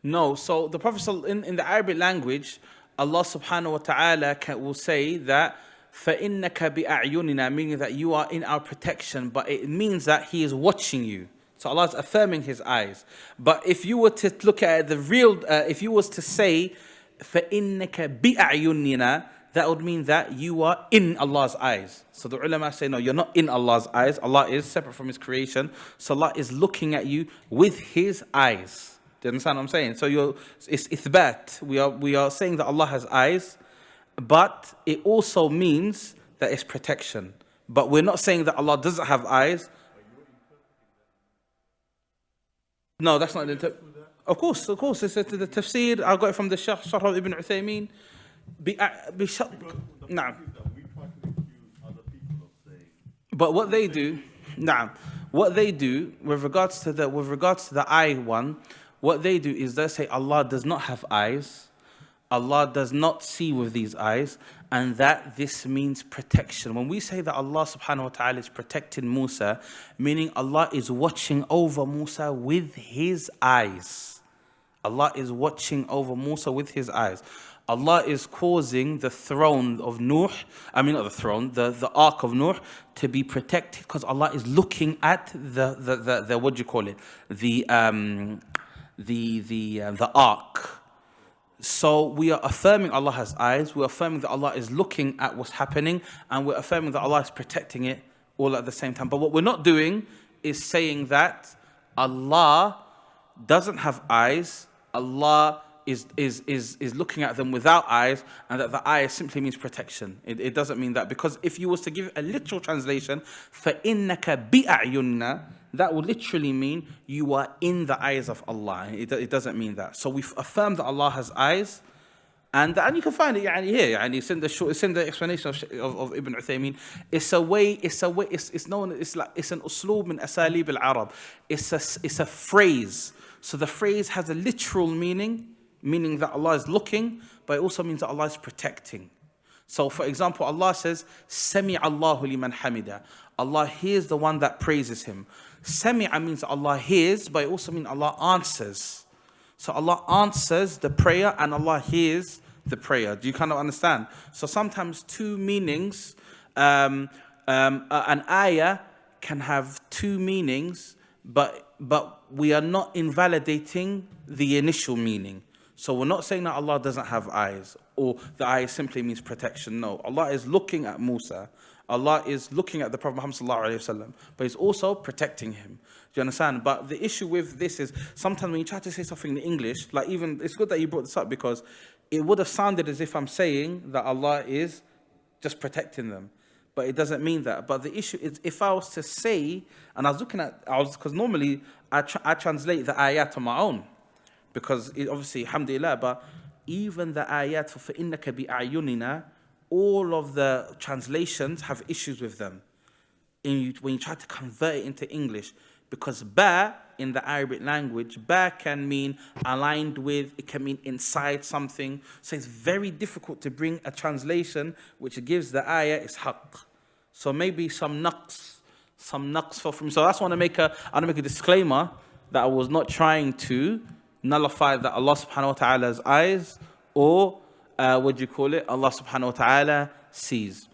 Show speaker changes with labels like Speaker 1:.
Speaker 1: No, so the Prophet in the Arabic language, Allah subhanahu wa ta'ala will say that فَإِنَّكَ بِأَعْيُنِنَا, meaning that you are in our protection, but it means that He is watching you. So Allah is affirming His eyes. But if you were to look at the real, if you was to say فَإِنَّكَ بِأَعْيُنِنَا, that would mean that you are in Allah's eyes. So the ulama say, no, you're not in Allah's eyes. Allah is separate from His creation. So Allah is looking at you with His eyes. Do you understand what I'm saying? So it's ithbat. We are saying that Allah has eyes, but it also means that it's protection. But we're not saying that Allah doesn't have eyes. No, that's not the Of course. It's the tafsir. I got it from the Sharh Ibn Uthaymeen. But what they do, with regards to the eye one, what they do is they say Allah does not have eyes, Allah does not see with these eyes, and that this means protection. When we say that Allah subhanahu wa ta'ala is protecting Musa, meaning Allah is watching over Musa with His eyes. Allah is watching over Musa with His eyes. Allah is causing the throne of Nuh, the ark of Nuh to be protected because Allah is looking at the what do you call it? The ark. So we are affirming Allah has eyes, we're affirming that Allah is looking at what's happening, and we're affirming that Allah is protecting it all at the same time. But what we're not doing is saying that Allah doesn't have eyes, Allah is looking at them without eyes, and that the eye simply means protection. It doesn't mean that, because if you was to give a literal translation, فَإِنَّكَ بِأَعْيُنَّا, that would literally mean you are in the eyes of Allah. It doesn't mean that. So we've affirmed that Allah has eyes, and you can find it here. It's in the explanation of Ibn Uthaymeen. It's an usloob min asalib al-Arab. It's a phrase. So the phrase has a literal meaning that Allah is looking, but it also means that Allah is protecting. So for example, Allah says, Sami Allahu liman hamida. Allah hears the one that praises Him. Sami'a means that Allah hears, but it also means Allah answers. So Allah answers the prayer and Allah hears the prayer. Do you kind of understand? So sometimes two meanings, an ayah can have two meanings, but we are not invalidating the initial meaning. So we're not saying that Allah doesn't have eyes, or the eye simply means protection. No, Allah is looking at Musa. Allah is looking at the Prophet Muhammad sallallahu alaihi wasallam, but He's also protecting him. Do you understand? But the issue with this is sometimes when you try to say something in English, like even, it's good that you brought this up, because it would have sounded as if I'm saying that Allah is just protecting them, but it doesn't mean that. But the issue is, if I was to say, and because normally I translate the ayat on my own, because it obviously, alhamdulillah, but even the ayat for فَإِنَّكَ بِأَعْيُنِنَا, all of the translations have issues with them when you try to convert it into English, because ba in the Arabic language, ba can mean aligned with, it can mean inside something. So it's very difficult to bring a translation which gives the ayah its haqq. So maybe some naqs from. So that's why I want to make a disclaimer that I was not trying to nullify that Allah subhanahu wa ta'ala's eyes, or Allah subhanahu wa ta'ala sees.